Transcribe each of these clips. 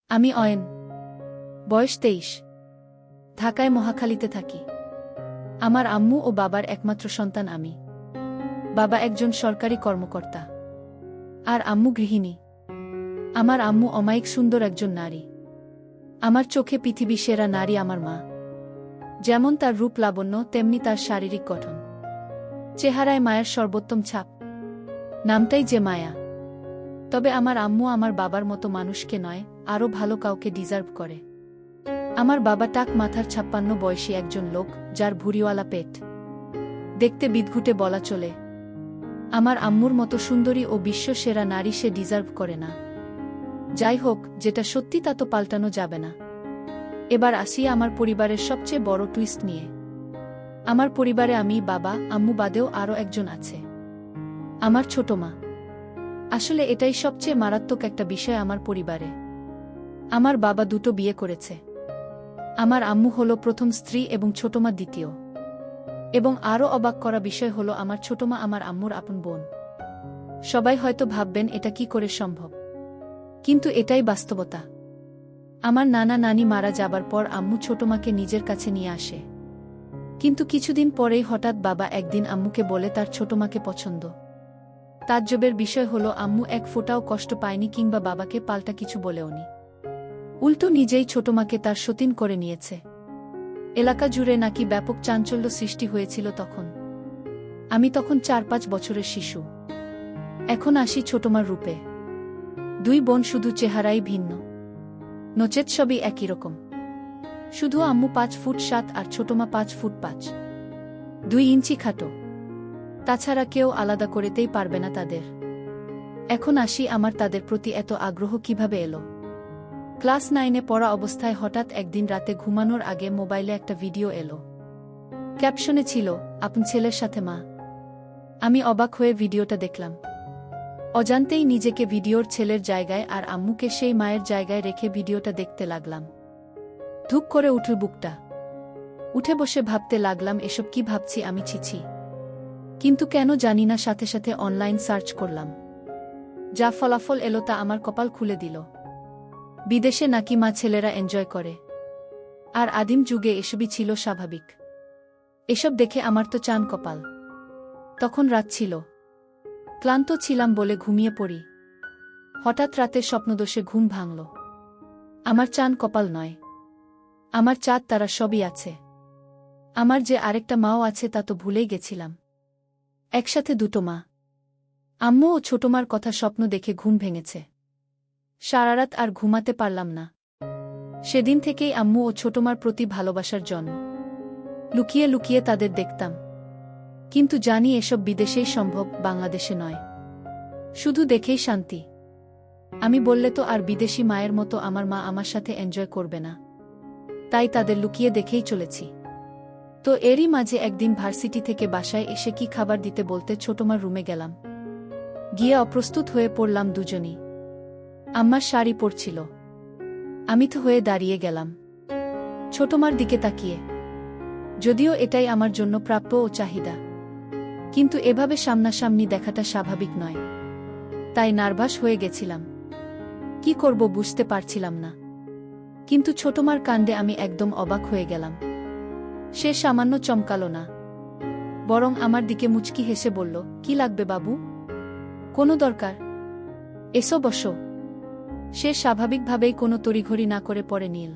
আমি অয়ন, বয়স 23, ঢাকায় মহাখালীতে থাকি। আমার আম্মু ও বাবার একমাত্র সন্তান আমি। বাবা একজন সরকারি কর্মকর্তা আর আম্মু গৃহিণী। আমার আম্মু অমায়িক সুন্দর একজন নারী। আমার চোখে পৃথিবী সেরা নারী আমার মা। যেমন তার রূপ লাবণ্য, তেমনি তার শারীরিক গঠন। চেহারায় মায়ের সর্বোত্তম ছাপ, নামটাই যে মায়া। তবে আমার আম্মু আমার বাবার মতো মানুষকে নয়, আরও ভালো কাউকে ডিজার্ভ করে। আমার বাবা টাক মাথার 56 বয়সী একজন লোক, যার ভুঁড়িওয়ালা পেট। দেখতে বিদঘুটে বলা চলে। আমার আম্মুর মতো সুন্দরী ও বিশ্ব সেরা নারী সে ডিজার্ভ করে না। যাই হোক, যেটা সত্যি তা তো পাল্টানো যাবে না। এবার আসি আমার পরিবারের সবচেয়ে বড় টুইস্ট নিয়ে। আমার পরিবারে আমি, বাবা, আম্মু বাদেও আরও একজন আছে, আমার ছোট মা। আসলে এটাই সবচেয়ে মারাত্মক একটা বিষয় আমার পরিবারে। আমার বাবা দুটো বিয়ে করেছে। আমার আম্মু হল প্রথম স্ত্রী এবং ছোটমা দ্বিতীয়। এবং আরও অবাক করা বিষয় হল আমার ছোটমা আমার আম্মুর আপন বোন। সবাই হয়তো ভাববেন এটা কি করে সম্ভব, কিন্তু এটাই বাস্তবতা। আমার নানা নানি মারা যাবার পর আম্মু ছোটমাকে নিজের কাছে নিয়ে আসে। কিন্তু কিছুদিন পরেই হঠাৎ বাবা একদিন আম্মুকে বলে তার ছোটমাকে পছন্দ। তাজ্জবের বিষয় হল আম্মু এক ফোঁটাও কষ্ট পায়নি কিংবা বাবাকে পাল্টা কিছু বলেওনি। উল্টো নিজেই ছোটমাকে তার সতীন করে নিয়েছে। এলাকা জুড়ে নাকি ব্যাপক চাঞ্চল্য সৃষ্টি হয়েছিল তখন। আমি তখন 4-5 বছরের শিশু। এখন আসি ছোটমার রূপে। দুই বোন শুধু চেহারাই ভিন্ন, নচেত সবই একই রকম। শুধু আম্মু 5 ফুট 7 আর ছোটমা 5 ফুট 5, 2 ইঞ্চি খাটো। তাছাড়া কেউ আলাদা করতেই পারবে না তাদের। এখন আসি আমার তাদের প্রতি এত আগ্রহ কিভাবে এলো। ক্লাস 9-এ পড়া অবস্থায় হঠাৎ একদিন রাতে ঘুমানোর আগে মোবাইলে একটা ভিডিও এলো। ক্যাপশনে ছিল, আপন ছেলের সাথে মা। আমি অবাক হয়ে ভিডিওটা দেখলাম। অজান্তেই নিজেকে ভিডিওর ছেলের জায়গায় আর আম্মুকে সেই মায়ের জায়গায় রেখে ভিডিওটা দেখতে লাগলাম। ধুক করে উঠল বুকটা। উঠে বসে ভাবতে লাগলাম, এসব কি ভাবছি আমি, ছিছি। কিন্তু কেন জানি না সাথে সাথে অনলাইন সার্চ করলাম। যা ফলাফল এলো তা আমার কপাল খুলে দিল। বিদেশে নাকি মা ছেলেরা এনজয় করে, আর আদিম যুগে এসবই ছিল স্বাভাবিক। এসব দেখে আমার তো চান কপাল। তখন রাত ছিল, ক্লান্ত ছিলাম বলে ঘুমিয়ে পড়ি। হঠাৎ রাতে স্বপ্নদোষে ঘুম ভাঙল। আমার চান কপাল নয়, আমার চাঁদ তারা সবই আছে। আমার যে আরেকটা মাও আছে তা তো ভুলেই গেছিলাম। একসাথে দুটো মা। আম্মু ও ছোটমার কথা স্বপ্ন দেখে ঘুম ভেঙেছে। সারারাত আর ঘুমাতে পারলাম না। সেদিন থেকেই আম্মু ও ছোটমার প্রতি ভালোবাসার জন্ম। লুকিয়ে লুকিয়ে তাদের দেখতাম। কিন্তু জানি এসব বিদেশেই সম্ভব, বাংলাদেশে নয়। শুধু দেখেই শান্তি। আমি বললে তো আর বিদেশি মায়ের মতো আমার মা আমার সাথে এনজয় করবে না। তাই তাদের লুকিয়ে দেখেই চলেছি। তো এরই মাঝে একদিন ভার্সিটি থেকে বাসায় এসে কি খাবার দিতে বলতে ছোটমার রুমে গেলাম। গিয়ে অপ্রস্তুত হয়ে পড়লাম দুজনই। আম্মার শাড়ি পরছিল। আমি তো হয়ে দাঁড়িয়ে গেলাম ছোটমার দিকে তাকিয়ে। যদিও এটাই আমার জন্য প্রাপ্য ও চাহিদা, কিন্তু এভাবে সামনাসামনি দেখাটা স্বাভাবিক নয়। তাই নার্ভাস হয়ে গেছিলাম। কি করব বুঝতে পারছিলাম না। কিন্তু ছোটমার কাণ্ডে আমি একদম অবাক হয়ে গেলাম। সে সামান্য চমকালো না, বরং আমার দিকে মুচকি হেসে বলল, কি লাগবে বাবু? কোনো দরকার? এসো বসো। সে স্বাভাবিকভাবেই কোনো তড়িঘড়ি না করে পড়ে নিল।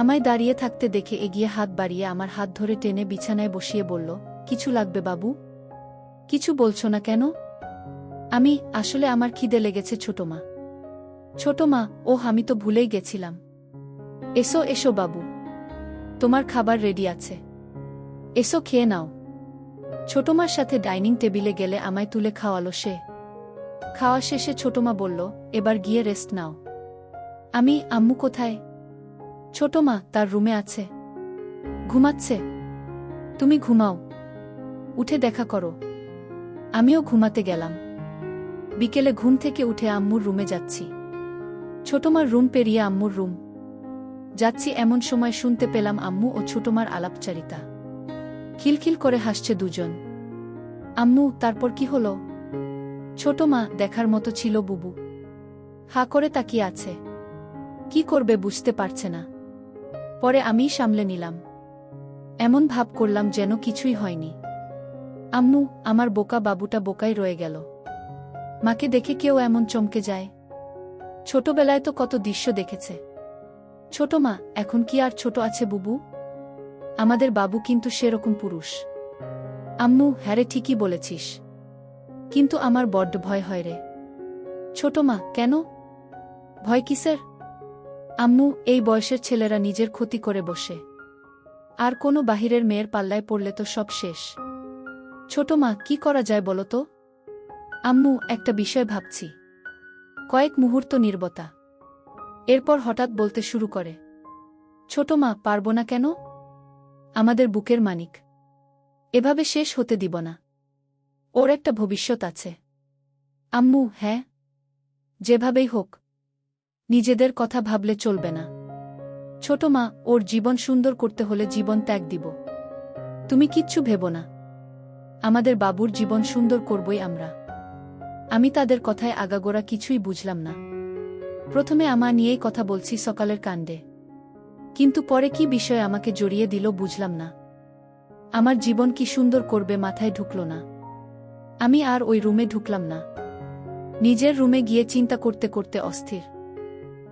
আমায় দাঁড়িয়ে থাকতে দেখে এগিয়ে হাত বাড়িয়ে আমার হাত ধরে টেনে বিছানায় বসিয়ে বলল, কিছু লাগবে বাবু? কিছু বলছো না কেন? আসলে আমার খিদে লেগেছে ছোটমা। ছোটমা? ওহ, আমি তো ভুলেই গেছিলাম। এসো এসো বাবু, তোমার খাবার রেডি আছে। এসো খেয়ে নাও। ছোটমার সাথে ডাইনিং টেবিলে গেলে আমায় তুলে খাওয়ালো সে। খাওয়া শেষে ছোটমা বলল, এবার গিয়ে রেস্ট নাও। আম্মু কোথায়? ছোটমা তার রুমে আছে, ঘুমাচ্ছে। তুমি ঘুমাও, উঠে দেখা করো। আমিও ঘুমাতে গেলাম। বিকেলে ঘুম থেকে উঠে আম্মুর রুমে যাচ্ছি। ছোটমার রুম পেরিয়ে আম্মুর রুম যাচ্ছি, এমন সময় শুনতে পেলাম আম্মু ও ছোটমার আলাপচারিতা। খিলখিল করে হাসছে দুজন। আম্মু, তারপর কি হলো? ছোটমা, দেখার মতো ছিল বুবু। হা করে তাকিয়ে আছে। কি করবে বুঝতে পারছে না। পরে আমিই সামলে নিলাম। এমন ভাব করলাম যেন কিছুই হয়নি। আম্মু, আমার বোকা বাবুটা বোকাই রয়ে গেল। মাকে দেখে কেউ এমন চমকে যায়? ছোটবেলায় তো কত দৃশ্য দেখেছে। ছোট মা, এখন কি আর ছোট আছে বুবু? আমাদের বাবু কিন্তু সেরকম পুরুষ। আম্মু, হ্যারে ঠিকই বলেছিস। কিন্তু আমার বড্ড ভয় হয় রে। ছোট মা, কেন? ভয় কিসের? আম্মু, এই বয়সের ছেলেরা নিজের ক্ষতি করে বসে। আর কোনো বাহিরের মেয়ের পাল্লায় পড়লে তো সব শেষ। ছোট মা, কি করা যায় বলো তো? আম্মু, একটা বিষয় ভাবছি। কয়েক মুহূর্ত নীরবতা। এরপর হঠাৎ বলতে শুরু করে, ছোট মা, পারব না কেন? আমাদের বুকের মানিক। এভাবে শেষ হতে দিব না। ওর একটা ভবিষ্যৎ আছে। আম্মু, হ্যাঁ, যেভাবেই হোক। নিজেদের কথা ভাবলে চলবে না। ছোট মা, ওর জীবন সুন্দর করতে হলে জীবন ত্যাগ দিব। তুমি কিচ্ছু ভেবো না। আমাদের বাবুর জীবন সুন্দর করবই আমরা। আমি তাদের কথায় আগাগোড়া কিছুই বুঝলাম না। প্রথমে আমা নিয়েই কথা বলছি সকালের কাণ্ডে। কিন্তু পরে কি বিষয় আমাকে জড়িয়ে দিল বুঝলাম না। আমার জীবন কি সুন্দর করবে মাথায় ঢুকল না। আমি আর ওই রুমে ঢুকলাম না। নিজের রুমে গিয়ে চিন্তা করতে করতে অস্থির।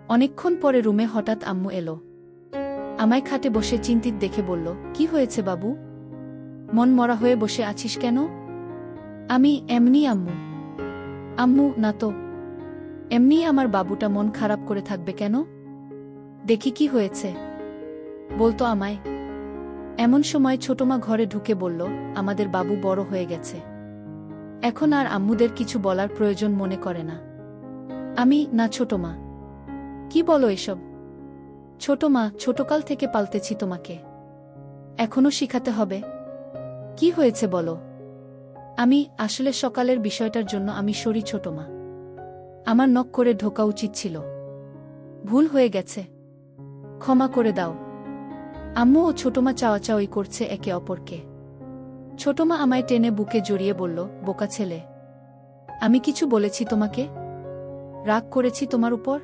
অনেকক্ষণ পরে রুমে হঠাৎ আম্মু এলো। আমায় খাটে বসে চিন্তিত দেখে বলল, কি হয়েছে বাবু? মন মরা হয়ে বসে আছিস কেন? আমি এমনি আম্মু। আম্মু, না তো। এমনি আমার বাবুটা মন খারাপ করে থাকবে কেন? দেখি কি হয়েছে, বলতো আমায়। এমন সময় ছোটমা ঘরে ঢুকে বলল, আমাদের বাবু বড় হয়ে গেছে। এখন আর আম্মুদের কিছু বলার প্রয়োজন মনে করে না। আমি, না ছোটমা। কি বলো এসব? ছোটমা, ছোটকাল থেকে পালতেছি তোমাকে। এখনো শিখাতে হবে? কি হয়েছে বলো? আমি, আসলে সকালের বিষয়টার জন্য আমি সরি ছোটমা। আমার নক করে ঢোকা উচিত ছিল। ভুল হয়ে গেছে। ক্ষমা করে দাও। আম্মু ও ছোটমা চাওয়াচাওয়ি করছে একে অপরকে। ছোটমা আমায় টেনে বুকে জড়িয়ে বলল, বোকা ছেলে। আমি কিছু বলেছি তোমাকে? রাগ করেছি তোমার উপর?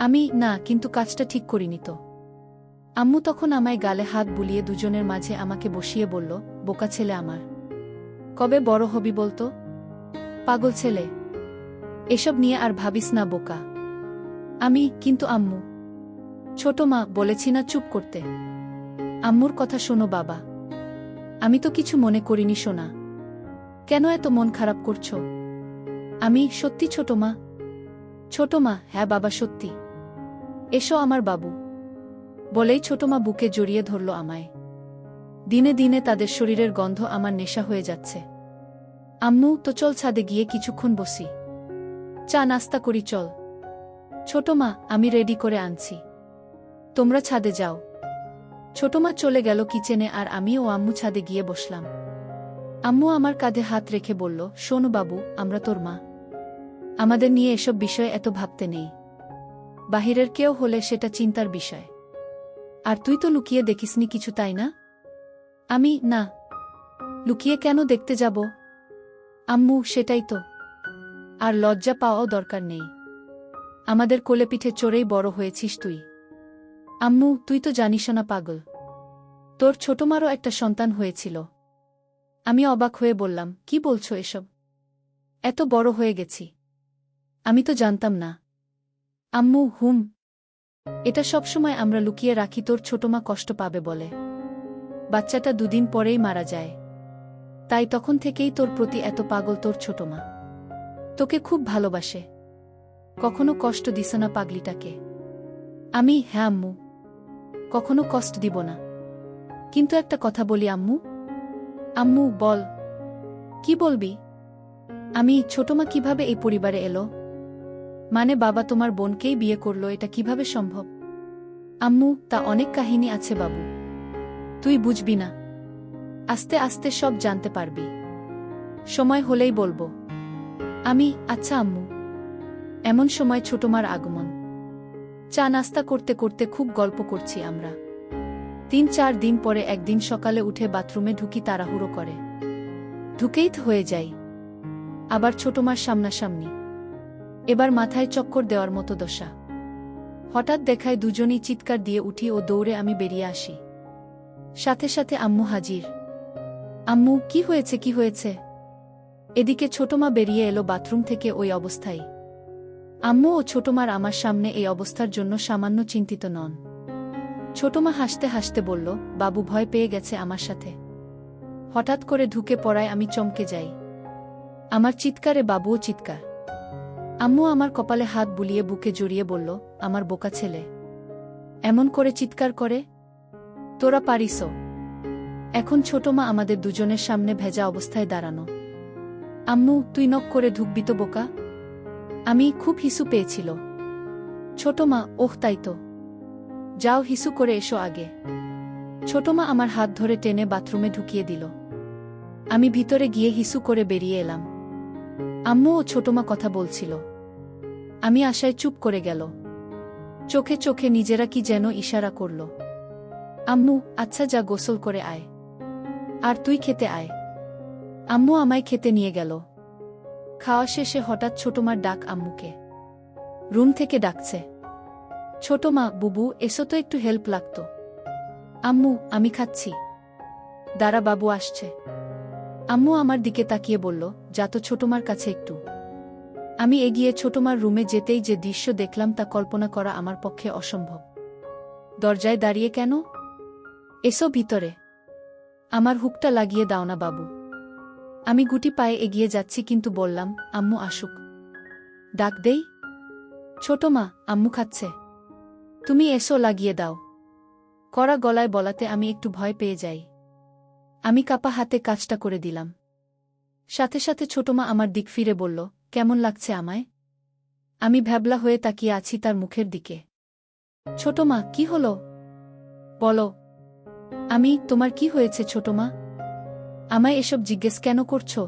আমি, না, কিন্তু কাজটা ঠিক করিনি তো। আম্মু তখন আমায় গালে হাত বুলিয়ে দুজনের মাঝে আমাকে বসিয়ে বলল, বোকা ছেলে আমার। কবে বড় হবি বলতো? পাগল ছেলে। এসব নিয়ে আর ভাবিস না বোকা। আমি, কিন্তু আম্মু। ছোট মা, বলেছি না চুপ করতে। আম্মুর কথা শোনো বাবা। আমি তো কিছু মনে করিনি সোনা। কেন এত মন খারাপ করছো? আমি, সত্যি ছোট মা। ছোট মা, হ্যাঁ বাবা সত্যি। এসো আমার বাবু। বলেই ছোট মা বুকে জড়িয়ে ধরল আমায়। দিনে দিনে তাদের শরীরের গন্ধ আমার নেশা হয়ে যাচ্ছে। আম্মু, তো চল ছাদে গিয়ে কিছুক্ষণ বসি। চা নাস্তা করি চল। ছোট মা, আমি রেডি করে আনছি। তোমরা ছাদে যাও। ছোট মা চলে গেল কিচেনে আর আমি ও আম্মু ছাদে গিয়ে বসলাম। আম্মু আমার কাঁধে হাত রেখে বলল, শোনো বাবু, আমরা তোর মা। আমাদের নিয়ে এসব বিষয়ে এত ভাবতে নেই। বাহিরের কেউ হলে সেটা চিন্তার বিষয়। আর তুই তো লুকিয়ে দেখিসনি কিছু, তাই না? আমি, না। লুকিয়ে কেন দেখতে যাব? আম্মু, সেটাই তো। আর লজ্জা পাওয়াও দরকার নেই। আমাদের কোলে পিঠে চড়েই বড় হয়েছিস তুই। আম্মু, তুই তো জানিস না পাগল। তোর ছোটমারও একটা সন্তান হয়েছিল। আমি অবাক হয়ে বললাম, কি বলছো এসব? এত বড় হয়ে গেছি। আমি তো জানতাম না। আম্মু, হুম। এটা সবসময় আমরা লুকিয়ে রাখি তোর ছোটমা কষ্ট পাবে বলে। বাচ্চাটা দুদিন পরেই মারা যায়। তাই তখন থেকেই তোর প্রতি এত পাগল তোর ছোটমা। তোকে খুব ভালোবাসে। কখনো কষ্ট দিস না পাগলিটাকে। আমি, হ্যাঁ আম্মু। কখনো কষ্ট দিব না। কিন্তু একটা কথা বলি আম্মু। আম্মু, বল। কি বলবি? আমি, ছোটমা কিভাবে এই পরিবারে এলো? মানে বাবা তোমার বোনকেই বিয়ে করলো, এটা কিভাবে সম্ভব? আম্মু, তা অনেক কাহিনী আছে বাবু। তুই বুঝবি না। আস্তে আস্তে সব জানতে পারবি। সময় হলেই বলবো। আমি, আচ্ছা আম্মু। এমন সময় ছোটমার আগমন। চা নাস্তা করতে করতে খুব গল্প করছি আমরা। ৩-৪ দিন পরে একদিন সকালে উঠে বাথরুমে ঢুকি তাড়াহুড়ো করে। ঢুকেই হয়ে যাই আবার ছোটমার সামনাসামনি। এবার মাথায় চক্কর দেওয়ার মতো দশা। হঠাৎ দেখায় দুজনেই চিৎকার দিয়ে উঠি ও দৌড়ে আমি বেরিয়ে আসি। সাথে সাথে আম্মু হাজির। আম্মু, কি হয়েছে, কি হয়েছে? এদিকে ছোটমা বেরিয়ে এলো বাথরুম থেকে ওই অবস্থায়। আম্মু ও ছোটমার আমার সামনে এই অবস্থার জন্য সামান্য চিন্তিত নন। ছোটমা হাসতে হাসতে বলল, বাবু ভয় পেয়ে গেছে আমার সাথে। হঠাৎ করে ঢুকে পড়ায় আমি চমকে যাই। আমার চিৎকারে বাবুও চিৎকার। আম্মু আমার কপালে হাত বুলিয়ে বুকে জড়িয়ে বলল, আমার বোকা ছেলে এমন করে চিৎকার করে? তোরা পারিসও? এখন ছোটমা আমাদের দুজনের সামনে ভেজা অবস্থায় দাঁড়ানো। আম্মু, তুই নক করে ঢুকবি তো বোকা? আমি খুব হিসু পেয়েছিল। ছোটমা, ওহ তাই তো, যাও হিসু করে এসো আগে। ছোটমা আমার হাত ধরে টেনে বাথরুমে ঢুকিয়ে দিল। আমি ভিতরে গিয়ে হিসু করে বেরিয়ে এলাম। আম্মু ও ছোটমা কথা বলছিল। আমি আশায় চুপ করে গেল। চোখে চোখে নিজেরা কি যেন ইশারা করল। আম্মু, আচ্ছা যা গোসল করে আয়, আর তুই খেতে আয়। আম্মু আমায় খেতে নিয়ে গেল। খাওয়া শেষে হঠাৎ ছোটমার ডাক আম্মুকে। রুম থেকে ডাকছে, ছোটমা, বুবু এসো তো, একটু হেল্প লাগতো। আম্মু, আমি খাচ্ছি, দাঁড়া বাবু আসছে। আম্মু আমার দিকে তাকিয়ে বলল, যা তো ছোটমার কাছে একটু। আমি এগিয়ে ছোটমার রুমে যেতেই যে দৃশ্য দেখলাম তা কল্পনা করা আমার পক্ষে অসম্ভব। দরজায় দাঁড়িয়ে কেন? এসো ভিতরে, আমার হুকটা লাগিয়ে দাও না বাবু। আমি গুটি পায়ে এগিয়ে যাচ্ছি কিন্তু বললাম, আম্মু আসুক, ডাক দেই। ছোটমা, আম্মু খাচ্ছে, তুমি এসো লাগিয়ে দাও। কড়া গলায় বলাতে আমি একটু ভয় পেয়ে যাই। আমি কাপা হাতে কাজটা করে দিলাম। সাথে সাথে ছোটমা আমার দিক ফিরে বলল, কেমন লাগছে আমায়? আমি ভ্যাবলা হয়ে তাকিয়ে আছি তার মুখের দিকে। ছোটমা, কি হলো বলো। তোমার কি হয়েছে ছোটমা? আমায় এসব জিজ্ঞেস কেন করছো?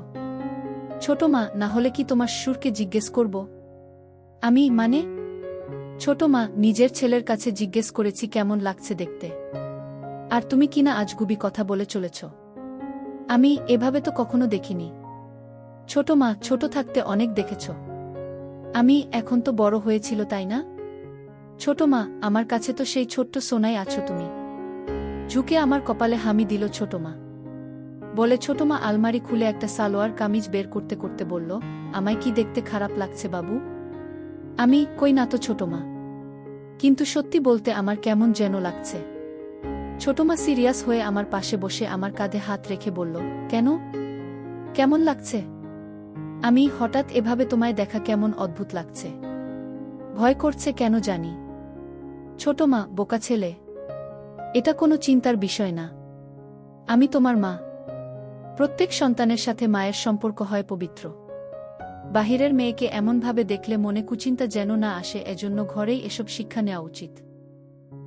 ছোটমা, না হলে কি তোমার শ্বশুরকে জিজ্ঞেস করব? মানে? ছোটমা, নিজের ছেলের কাছে জিজ্ঞেস করেছি কেমন লাগছে দেখতে, আর তুমি কিনা আজগুবি কথা বলে চলেছ। আমি এভাবে তো কখনো দেখিনি। ছোটমা, ছোট থাকতে অনেক দেখেছ। এখন তো বড় হয়েছিল তাই না? ছোটমা, আমার কাছে তো সেই ছোট্ট সোনাই আছো তুমি। ঝুঁকে আমার কপালে হামি দিল ছোটমা। বলে ছোটমা আলমারি খুলে একটা সালোয়ার কামিজ বের করতে করতে বলল, আমায় কি দেখতে খারাপ লাগছে বাবু? কই না তো ছোটমা, কিন্তু সত্যি বলতে আমার কেমন যেন লাগছে। ছোটমা সিরিয়াস হয়ে আমার পাশে বসে আমার কাঁধে হাত রেখে বলল, কেন, কেমন লাগছে? হঠাৎ এভাবে তোমায় দেখা কেমন অদ্ভুত লাগছে। ভয় করছে কেন জানি। ছোটমা, বোকা ছেলে, এটা কোনো চিন্তার বিষয় না। আমি তোমার মা। প্রত্যেক সন্তানের সাথে মায়ের সম্পর্ক হয় পবিত্র। বাহিরের মেয়েকে এমনভাবে দেখলে মনে কুচিন্তা যেন না আসে, এজন্য ঘরেই এসব শিক্ষা নেওয়া উচিত।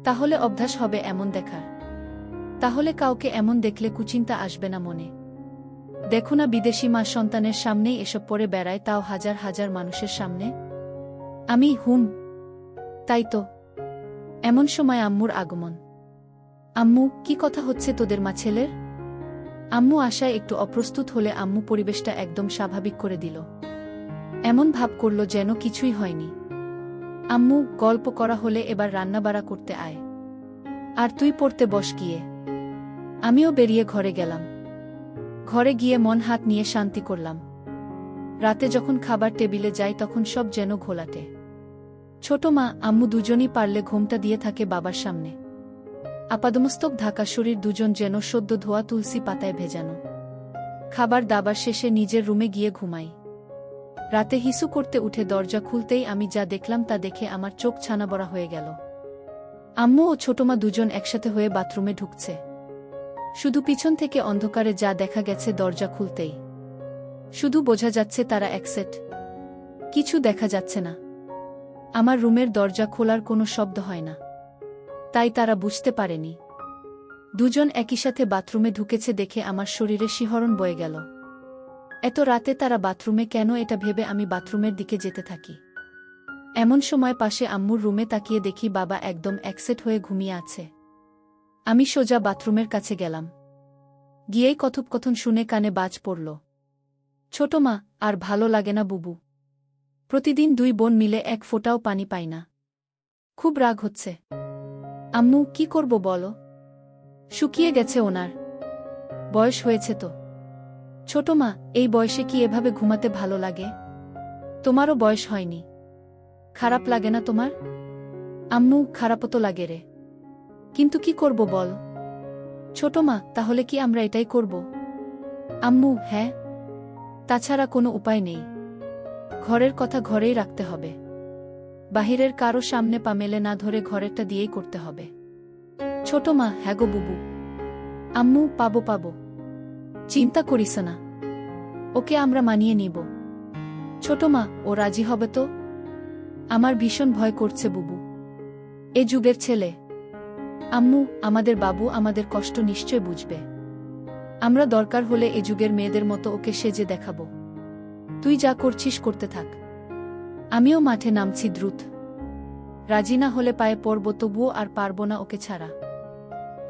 তাহলে অভ্যাস হবে এমন দেখার। তাহলে কাউকে এমন দেখলে কুচিন্তা আসবে না মনে। দেখো না বিদেশি মা সন্তানের সামনেই এসব পরে বেড়ায়, তাও হাজার হাজার মানুষের সামনে। তাই তো। এমন সময় আম্মুর আগমন। আম্মু, কি কথা হচ্ছে তোদের মা ছেলের? আম্মু আশায় একটু অপ্রস্তুত হলে আম্মু পরিবেশটা একদম স্বাভাবিক করে দিল। এমন ভাব করল যেন কিছুই হয়নি। আম্মু, গল্প করা হলে এবার রান্নাবাড়া করতে আয়, আর তুই পড়তে বস গিয়ে। আমিও বেরিয়ে ঘরে গেলাম। ঘরে গিয়ে মন হাত নিয়ে শান্তি করলাম। রাতে যখন খাবার টেবিলে যাই তখন সব যেন ঘোলাটে। ছোটমা, আম্মু দুজনই পারলে ঘোমটা দিয়ে থাকে বাবার সামনে। আপাদমস্তক ঢাকা শরীর, দুজন যেন সদ্য ধোয়া তুলসী পাতায় ভেজানো। খাবার দাবার শেষে নিজের রুমে গিয়ে ঘুমাই। রাতে হিসু করতে উঠে দরজা খুলতেই আমি যা দেখলাম তা দেখে আমার চোখ ছানাবড়া হয়ে গেল। আম্মু ও ছোটমা দুজন একসাথে হয়ে বাথরুমে ঢুকছে। শুধু পিছন থেকে অন্ধকারে যা দেখা গেছে দরজা খুলতেই। শুধু বোঝা যাচ্ছে তারা একসেট, কিছু দেখা যাচ্ছে না। আমার রুমের দরজা খোলার কোনো শব্দ হয় না, তাই তারা বুঝতে পারেনি। দুজন একই সাথে বাথরুমে ঢুকেছে দেখে আমার শরীরে শিহরণ বয়ে গেল। এত রাতে তারা বাথরুমে কেন, এটা ভেবে আমি বাথরুমের দিকে যেতে থাকি। এমন সময় পাশে আম্মুর রুমে তাকিয়ে দেখি বাবা একদম একসেট হয়ে ঘুমিয়ে আছে। আমি সোজা বাথরুমের কাছে গেলাম। গিয়েই কথোপকথন শুনে কানে বাজ পড়ল। ছোটমা, আর ভালো লাগে না বুবু? প্রতিদিন দুই বোন মিলে এক ফোঁটাও পানি পাই না। খুব রাগ হচ্ছে। আম্মু, কি করব বলো? শুকিয়ে গেছে ওনার। বয়স হয়েছে তো। ছোট মা, এই বয়সে কি এভাবে ঘুমাতে ভালো লাগে? তোমারও বয়স হয়নি। খারাপ লাগে না তোমার? আম্মু, খারাপও তো লাগে রে। কিন্তু কি করব বল? ছোট মা, তাহলে কি আমরা এটাই করব? আম্মু, হ্যাঁ। তাছাড়া কোনো উপায় নেই। ঘরের কথা ঘরেই রাখতে হবে। বাহিরের কারো সামনে পা মেলে না ধরে ঘরেরটা দিয়েই করতে হবে। ছোট মা, হ্যাঁ গো বুবু। আম্মু, পাবো পাবো। চিন্তা করিস না। ওকে আমরা মানিয়ে নিব। ছোট মা, ও রাজি হবে তো? আমার ভীষণ ভয় করছে বুবু। এ যুগের ছেলে। আম্মু, আমাদের বাবু আমাদের কষ্ট নিশ্চয় বুঝবে। আমরা দরকার হলে এ যুগের মেয়েদের মতো ওকে সেজে দেখাবো। তুই যা করছিস করতে থাক। আমিও মাঠে নামছি দ্রুত। রাজি না হলে পায়ে পড়ব, তবুও আর পারব না ওকে ছাড়া।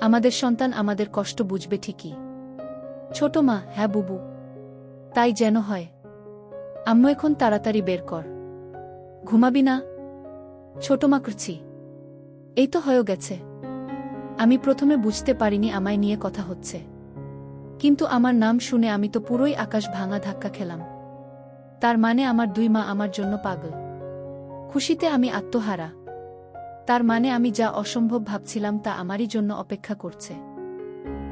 আমাদের সন্তান আমাদের কষ্ট বুঝবে ঠিকই। ছোট মা, হ্যাঁ বুবু। তাই যেন হয়। আম্মু, এখন তাড়াতাড়ি বের কর। ঘুমাবি না? ছোট মা, করছি। এই তো হয়ে গেছে। আমি প্রথমে বুঝতে পারিনি আমায় নিয়ে কথা হচ্ছে। কিন্তু আমার নাম শুনে আমি তো পুরোই আকাশ ভাঙা ধাক্কা খেলাম। তার মানে আমার দুই মা আমার জন্য পাগল। খুশিতে আমি আত্মহারা। তার মানে আমি যা অসম্ভব ভাবছিলাম তা আমারই জন্য অপেক্ষা করছে।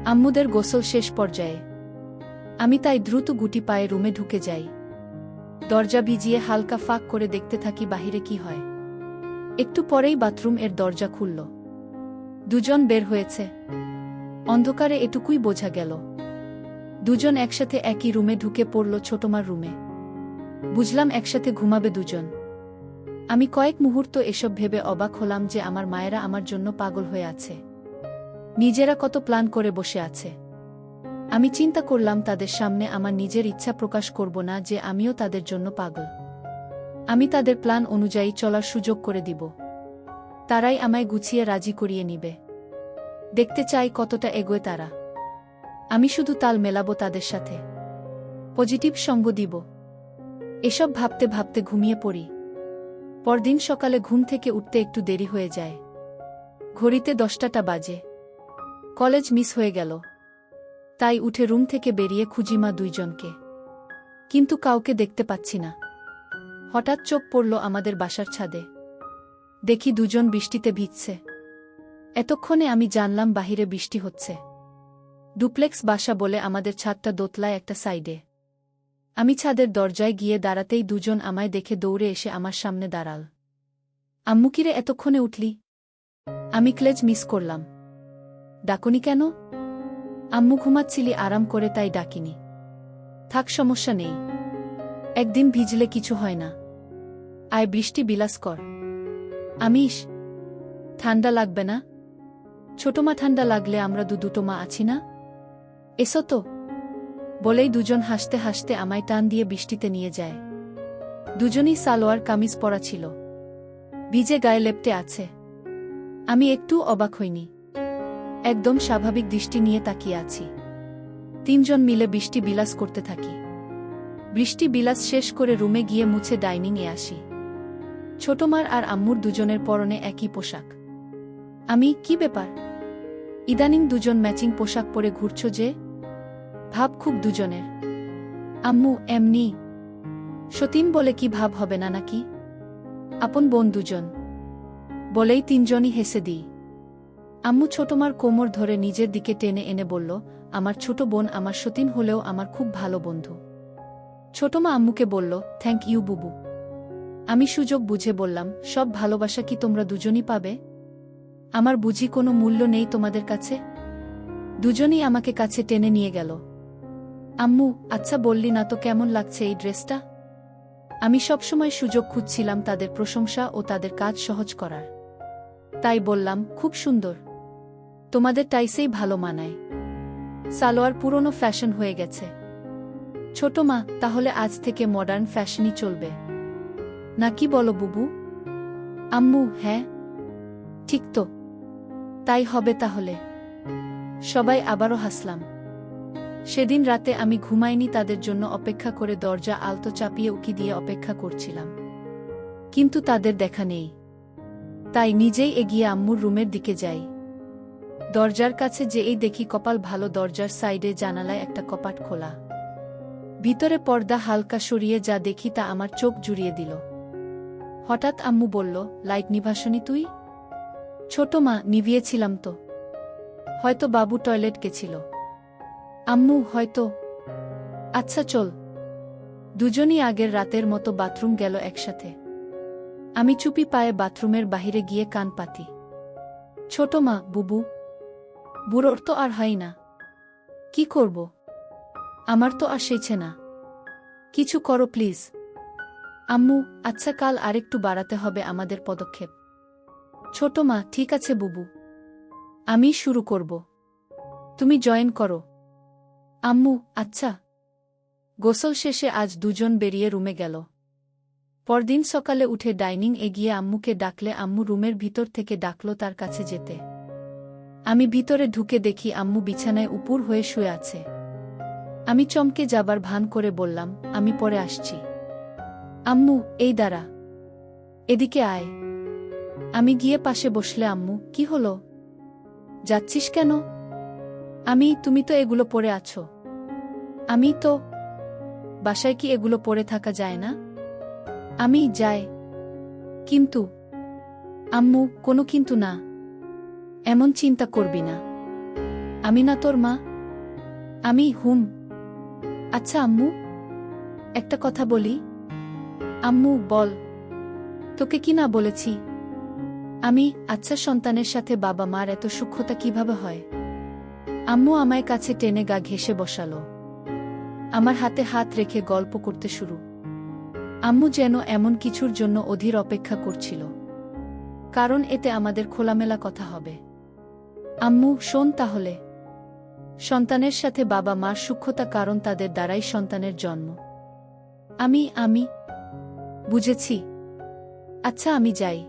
আম্মুদের গোসল শেষ পর্যায়ে। আমি তাই দ্রুত গুটি পায়ে রুমে ঢুকে যাই। দরজা ভিজিয়ে হালকা ফাঁক করে দেখতে থাকি বাহিরে কি হয়। একটু পরেই বাথরুম এর দরজা খুলল। দুজন বের হয়েছে। অন্ধকারে এটুকুই বোঝা গেল। দুজন একসাথে একই রুমে ঢুকে পড়ল, ছোটমার রুমে। বুঝলাম একসাথে ঘুমাবে দুজন। আমি কয়েক মুহূর্ত এসব ভেবে অবাক হলাম যে আমার মায়েরা আমার জন্য পাগল হয়ে আছে। নিজেরা কত প্ল্যান করে বসে আছে। আমি চিন্তা করলাম তাদের সামনে আমার নিজের ইচ্ছা প্রকাশ করব না যে আমিও তাদের জন্য পাগল। আমি তাদের প্ল্যান অনুযায়ী চলার সুযোগ করে দিব। তারাই আমায় গুছিয়ে রাজি করিয়ে নিবে। দেখতে চাই কতটা এগোয় তারা। আমি শুধু তাল মেলাবো তাদের সাথে। পজিটিভ সঙ্গ দিব। এসব ভাবতে ভাবতে ঘুমিয়ে পড়ি। পরদিন সকালে ঘুম থেকে উঠতে একটু দেরি হয়ে যায়। ঘড়িতে 10টা বাজে। কলেজ মিস হয়ে গেল। তাই উঠে রুম থেকে বেরিয়ে খুঁজি মা দুইজনকে। কিন্তু কাউকে দেখতে পাচ্ছি না। হঠাৎ চোখ পড়ল আমাদের বাসার ছাদে। দেখি দুজন বৃষ্টিতে ভিজছে। এতক্ষণে আমি জানলাম বাহিরে বৃষ্টি হচ্ছে। ডুপ্লেক্স বাসা বলে আমাদের ছাদটা দোতলায় একটা সাইডে। আমি ছাদের দরজায় গিয়ে দাঁড়াতেই দুজন আমায় দেখে দৌড়ে এসে আমার সামনে দাঁড়াল। আম্মু, কিরে এতক্ষণে উঠলি? আমি ক্লেজ মিস করলাম। ডাকুনি কেন? আম্মু, ঘুমাচ্ছিলি আরাম করে তাই ডাকিনি। থাক, সমস্যা নেই। একদিন ভিজলে কিছু হয় না। আয় বৃষ্টি বিলাস কর। আমিষ, ঠান্ডা লাগবে না? ছোট মা, ঠান্ডা লাগলে আমরা দুটো মা আছি না? এসো তো। বলেই দুজন হাসতে হাসতে আমায় টান দিয়ে বৃষ্টিতে নিয়ে যায়। দুজনই সালোয়ার কামিজ পরা ছিল। ভিজে গায়ে লেপ্টে আছে। আমি একটু অবাক হইনি। একদম স্বাভাবিক দৃষ্টি নিয়ে তাকিয়ে আছি। তিনজন মিলে বৃষ্টি বিলাস করতে থাকি। বৃষ্টি বিলাস শেষ করে রুমে গিয়ে মুছে ডাইনিংয়ে আসি। ছোটমার আর আম্মুর দুজনের পরনে একই পোশাক। আমি, কি ব্যাপার? ইদানিং দুজন ম্যাচিং পোশাক পরে ঘুরছ যে? ভাব খুব দুজনের। আম্মু, এমনি। সতীন বলে কি ভাব হবে না নাকি? আপন বোন দুজন। বলেই তিনজনই হেসে দিই। আম্মু ছোটমার কোমর ধরে নিজের দিকে টেনে এনে বলল, আমার ছোট বোন আমার সতীন হলেও আমার খুব ভালো বন্ধু। ছোটমা আম্মুকে বলল, থ্যাংক ইউ বুবু। আমি সুযোগ বুঝে বললাম, সব ভালোবাসা কি তোমরা দুজনই পাবে? আমার বুঝি কোনো মূল্য নেই তোমাদের কাছে? দুজনই আমাকে কাছে টেনে নিয়ে গেল। আম্মু, আচ্ছা বললি না তো কেমন লাগছে এই ড্রেসটা? আমি সবসময় সুযোগ খুঁজছিলাম তাদের প্রশংসা ও তাদের কাজ সহজ করার। তাই বললাম, খুব সুন্দর। তোমাদের টাইসেই ভালো মানায়। সালোয়ার পুরনো ফ্যাশন হয়ে গেছে। ছোট মা, তাহলে আজ থেকে মডার্ন ফ্যাশনই চলবে নাকি বলো বুবু? আম্মু, হ্যাঁ ঠিক তো, তাই হবে তাহলে। সবাই আবারও হাসলাম। সেদিন রাতে আমি ঘুমাইনি, তাদের জন্য অপেক্ষা করে দরজা আলতো চাপিয়ে উকি দিয়ে অপেক্ষা করছিলাম। কিন্তু তাদের দেখা নেই। তাই নিজেই এগিয়ে আম্মুর রুমের দিকে যাই। দরজার কাছে যেই দেখি কপাল ভালো দরজার সাইডে জানালায় একটা কপাট খোলা। ভিতরে পর্দা হালকা সরিয়ে যা দেখি তা আমার চোখ জুড়িয়ে দিল। হঠাৎ আম্মু বলল, লাইট নিভাসনি তুই? ছোট মা, নিভিয়েছিলাম তো। হয়তো বাবু টয়লেট গেছিল। আম্মু, হয়তো। আচ্ছা চল। দুজনই আগের রাতের মতো বাথরুম গেল একসাথে। আমি চুপি পায়ে বাথরুমের বাহিরে গিয়ে কান পাতি। ছোট মা, বুবু। বুড়োর তো আর হয় না। কি করব? আমার তো আর সইছে না। কিছু করো প্লিজ। আম্মু, আচ্ছা কাল আরেকটু বাড়াতে হবে আমাদের পদক্ষেপ। ছোট মা, ঠিক আছে বুবু। আমি শুরু করব। তুমি জয়েন করো। আম্মু, আচ্ছা। গোসল শেষে আজ দুজন বেরিয়ে রুমে গেল। পরদিন সকালে উঠে ডাইনিং এগিয়ে আম্মুকে ডাকলে আম্মু রুমের ভিতর থেকে ডাকল তার কাছে যেতে। আমি ভিতরে ঢুকে দেখি আম্মু বিছানায় উপুর হয়ে শুয়ে আছে। আমি চমকে যাবার ভান করে বললাম, আমি পরে আসছি। আম্মু, এই দাঁড়া। এদিকে আয়। আমি গিয়ে পাশে বসলে আম্মু, কি হলো? যাচ্ছিস কেন? তুমি তো এগুলো পরে আছো। আমি তো। বাসায় কি এগুলো পরে থাকা যায় না? আমি যাই। কিন্তু। আম্মু, কোনো কিন্তু না। এমন চিন্তা করবি না। আমি না তোর মা? আমি হুম। আচ্ছা আম্মু, একটা কথা বলি। আম্মু, বল। তোকে কি না বলেছি? আচ্ছা, সন্তানের সাথে বাবা মার এত সূক্ষ্মতা কিভাবে হয়? আম্মু আমায় কাছে টেনে গা ঘেঁষে বসালো। আমার হাতে হাত রেখে গল্প করতে শুরু। আম্মু যেন এমন কিছুর জন্য অধীর অপেক্ষা করছিল। কারণ এতে আমাদের খোলামেলা কথা হবে। আম্মু, শোন তাহলে। সন্তানের সাথে বাবা মার সূক্ষ্মতা, কারণ তাদের দ্বারাই সন্তানের জন্ম। আমি বুঝেছি। আচ্ছা আমি যাই।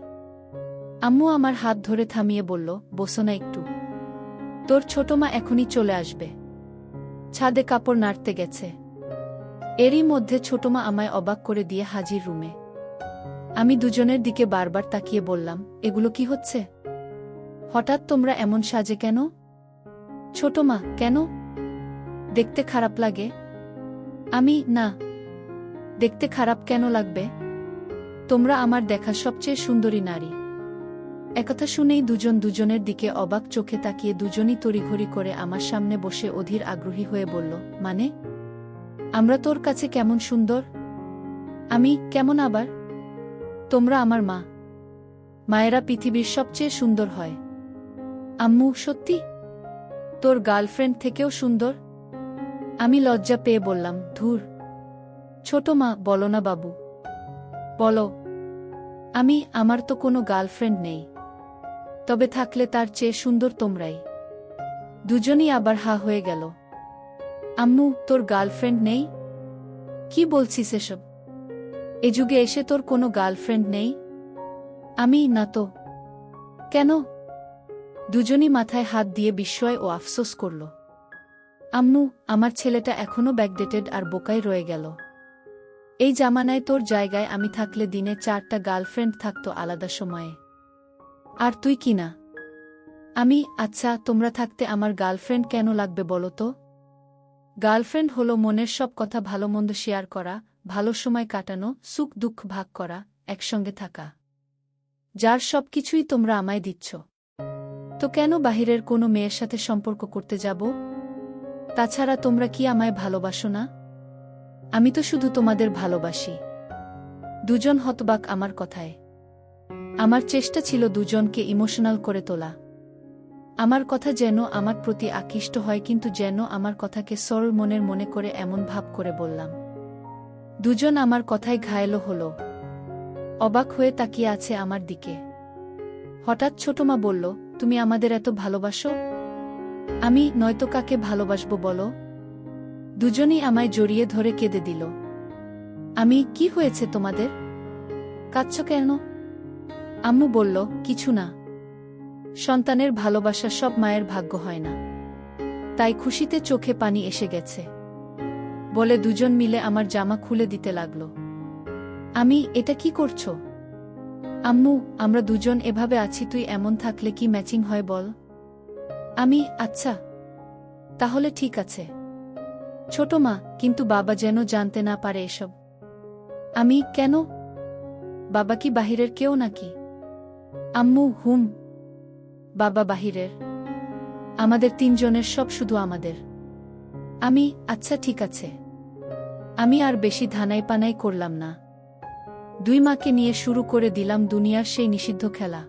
আম্মু আমার হাত ধরে থামিয়ে বলল, বসো না একটু। তোর ছোট মা এখনই চলে আসবে। ছাদে কাপড় নাড়তে গেছে। এরই মধ্যে ছোট মা আমায় অবাক করে দিয়ে হাজির রুমে। আমি দুজনের দিকে বারবার তাকিয়ে বললাম, এগুলো কি হচ্ছে? হঠাৎ তোমরা এমন সাজে কেন? ছোট মা, কেন? দেখতে খারাপ লাগে? না। দেখতে খারাপ কেন লাগবে? তোমরা আমার দেখা সবচেয়ে সুন্দরী নারী। একথা শুনেই দুজন দুজনের দিকে অবাক চোখে তাকিয়ে দুজনই তড়িঘড়ি করে আমার সামনে বসে অধীর আগ্রহী হয়ে বলল, মানে? আমরা তোর কাছে কেমন সুন্দর? কেমন আবার? তোমরা আমার মা। মায়েরা পৃথিবীর সবচেয়ে সুন্দর হয়। আম্মু, সত্যি? তোর গার্লফ্রেন্ড থেকেও সুন্দর? আমি লজ্জা পেয়ে বললাম, ধুর। ছোট মা, বলো না বাবু। বলো। আমার তো কোনো গার্লফ্রেন্ড নেই। তবে থাকলে তার চেয়ে সুন্দর তোমরাই। দুজনই আবার হা হয়ে গেল। আম্মু, তোর গার্লফ্রেন্ড নেই? কি বলছিস এসব? এ যুগে এসে তোর কোনো গার্লফ্রেন্ড নেই? না তো। কেন? দুজনই মাথায় হাত দিয়ে বিস্ময় ও আফসোস করল। আম্মু, আমার ছেলেটা এখনো ব্যাকডেটেড আর বোকাই রয়ে গেল। এই জামানায় তোর জায়গায় আমি থাকলে দিনে 4টা গার্লফ্রেন্ড থাকতো আলাদা সময়ে। আর তুই কি না? আচ্ছা, তোমরা থাকতে আমার গার্লফ্রেন্ড কেন লাগবে বলো তো? গার্লফ্রেন্ড হলো মনের সব কথা, ভালো মন্দ শেয়ার করা, ভালো সময় কাটানো, সুখ দুঃখ ভাগ করা, একসঙ্গে থাকা। যার সব কিছুই তোমরা আমায় দিচ্ছ। তো কেন বাহিরের কোনো মেয়ের সাথে সম্পর্ক করতে যাব? তাছাড়া তোমরা কি আমায় ভালোবাসো না? আমি তো শুধু তোমাদের ভালোবাসি। দুজন হতবাক আমার কথায়। আমার চেষ্টা ছিল দুজনকে ইমোশনাল করে তোলা। আমার কথা যেন আমার প্রতি আকৃষ্ট হয়, কিন্তু যেন আমার কথাকে সরল মনের মনে করে এমন ভাব করে বললাম। দুজন আমার কথায় ঘায়েল হলো। অবাক হয়ে তাকিয়ে আছে আমার দিকে। হঠাৎ ছোটমা বলল, তুমি আমাদের এত ভালোবাসো? নয়তো কাকে ভালোবাসবো বলো? দুজনই আমায় জড়িয়ে ধরে কেঁদে দিল। কি হয়েছে তোমাদের? কাঁদছ কেন? আম্মু বলল, কিছু না। সন্তানের ভালোবাসা সব মায়ের ভাগ্য হয় না, তাই খুশিতে চোখে পানি এসে গেছে বলে দুজন মিলে আমার জামা খুলে দিতে লাগল। এটা কি করছো? আম্মু, আমরা দুজন এভাবে আছি, তুই এমন থাকলে কি ম্যাচিং হয় বল? আমি, আচ্ছা তাহলে ঠিক আছে। ছোট মা, কিন্তু বাবা যেন জানতে না পারে এসব। আমি, কেন? বাবা কি বাহিরের কেউ নাকি? আম্মু, হুম, বাবা বাহিরের। আমাদের তিনজনের সব শুধু আমাদের। আমি, আচ্ছা ঠিক আছে। আমি আর বেশি ধানাই পানাই করলাম না। দুই মাকে নিয়ে শুরু করে দিলাম দুনিয়ার সেই নিষিদ্ধ খেলা।